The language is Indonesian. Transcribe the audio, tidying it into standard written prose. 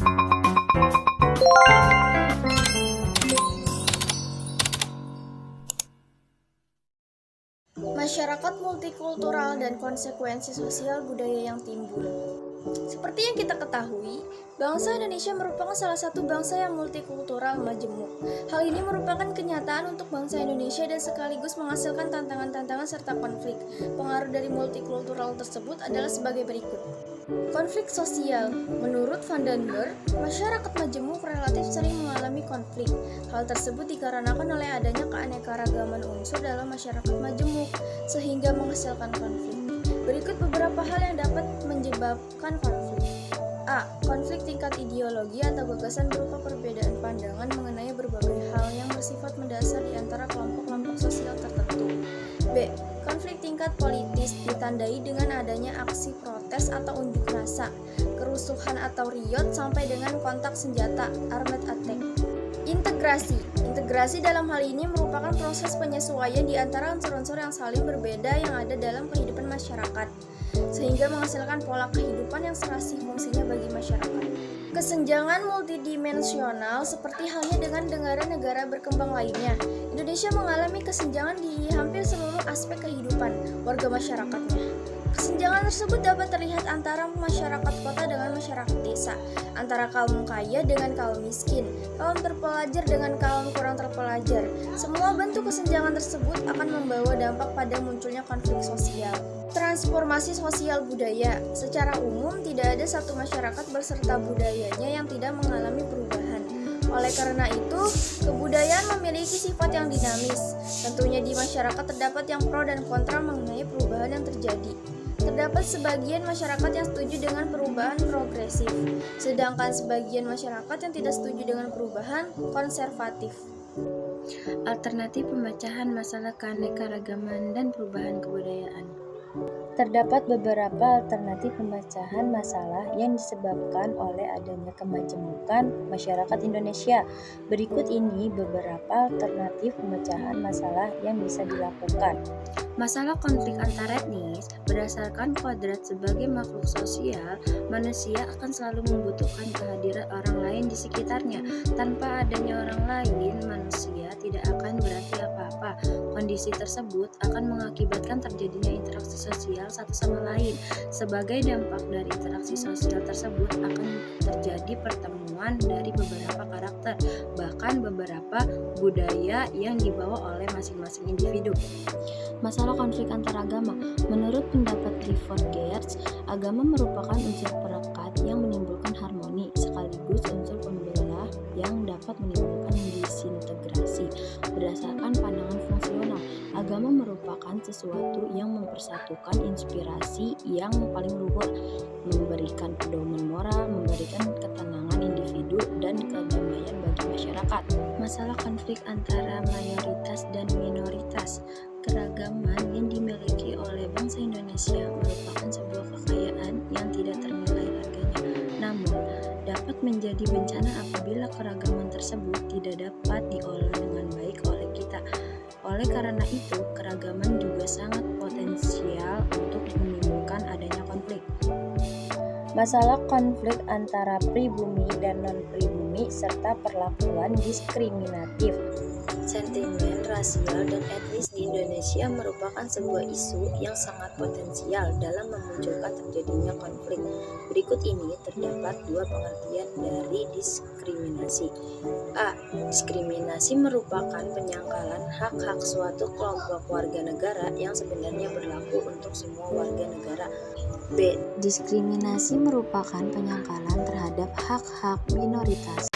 Masyarakat multikultural dan konsekuensi sosial budaya yang timbul. Seperti yang kita ketahui, bangsa Indonesia merupakan salah satu bangsa yang multikultural majemuk. Hal ini merupakan kenyataan untuk bangsa Indonesia dan sekaligus menghasilkan tantangan-tantangan serta konflik. Pengaruh dari multikultural tersebut adalah sebagai berikut. Konflik sosial. Menurut Van den Berg, masyarakat majemuk relatif sering mengalami konflik. Hal tersebut dikarenakan oleh adanya keanekaragaman unsur dalam masyarakat majemuk, sehingga menghasilkan konflik. Berikut beberapa hal yang dapat menyebabkan konflik. A. Konflik tingkat ideologi atau gagasan berupa perbedaan pandangan mengenai berbagai hal yang bersifat mendasar di antara kelompok-kelompok sosial tertentu. B. Konflik tingkat politis ditandai dengan adanya aksi protes atau unjuk rasa, kerusuhan atau riot sampai dengan kontak senjata armed attack. Integrasi. Integrasi dalam hal ini merupakan proses penyesuaian di antara unsur-unsur yang saling berbeda yang ada dalam kehidupan masyarakat, sehingga menghasilkan pola kehidupan yang serasi fungsinya bagi masyarakat. Kesenjangan multidimensional seperti halnya dengan negara-negara berkembang lainnya. Indonesia mengalami kesenjangan di hampir seluruh aspek kehidupan warga masyarakatnya. Kesenjangan tersebut dapat terlihat antara masyarakat kota dengan masyarakat desa, antara kaum kaya dengan kaum miskin, kaum terpelajar dengan kaum kurang terpelajar. Semua bentuk kesenjangan tersebut akan membawa dampak pada munculnya konflik sosial. Transformasi sosial budaya. Secara umum, tidak ada satu masyarakat berserta budayanya yang tidak mengalami perubahan. Oleh karena itu, kebudayaan memiliki sifat yang dinamis. Tentunya di masyarakat terdapat yang pro dan kontra mengenai perubahan yang terjadi. Terdapat sebagian masyarakat yang setuju dengan perubahan progresif, sedangkan sebagian masyarakat yang tidak setuju dengan perubahan konservatif. Alternatif pemecahan masalah keanekaragaman dan perubahan kebudayaan. Terdapat beberapa alternatif pemecahan masalah yang disebabkan oleh adanya kemajemukan masyarakat Indonesia. Berikut ini beberapa alternatif pemecahan masalah yang bisa dilakukan. Masalah konflik antar etnis. Berdasarkan kodrat sebagai makhluk sosial, manusia akan selalu membutuhkan kehadiran orang lain di sekitarnya. Tanpa adanya orang lain, manusia tidak akan berarti apa-apa. Kondisi tersebut akan mengakibatkan terjadinya interaksi sosial satu sama lain. Sebagai dampak dari interaksi sosial tersebut akan terjadi pertemuan dari beberapa karakter, bahkan beberapa budaya yang dibawa oleh masing-masing individu. Masalah konflik antar agama. Menurut pendapat Clifford Geertz, agama merupakan unsur perekat yang menimbulkan harmoni sekaligus unsur pembelah yang dapat menimbulkan disintegrasi. Berdasarkan pandangan fungsional, agama merupakan sesuatu yang mempersatukan inspirasi yang paling luhur, memberikan pedoman moral, memberikan ketenangan individu dan kedamaian bagi masyarakat. Masalah konflik antara mayoritas dan minoritas. Keragaman yang dimiliki oleh bangsa Indonesia merupakan sebuah kekayaan yang tidak ternilai harganya. Namun, dapat menjadi bencana apabila keragaman tersebut tidak dapat diolah dengan baik oleh kita. Oleh karena itu, keragaman juga sangat potensial untuk menimbulkan adanya konflik. Masalah konflik antara pribumi dan non-pribumi serta perlakuan diskriminatif. Sentimen rasial dan etnis di Indonesia merupakan sebuah isu yang sangat potensial dalam memunculkan terjadinya konflik. Berikut ini terdapat dua pengertian dari diskriminasi. A. Diskriminasi merupakan penyangkalan hak-hak suatu kelompok warga negara yang sebenarnya berlaku untuk semua warga negara. B. Diskriminasi merupakan penyangkalan terhadap hak-hak minoritas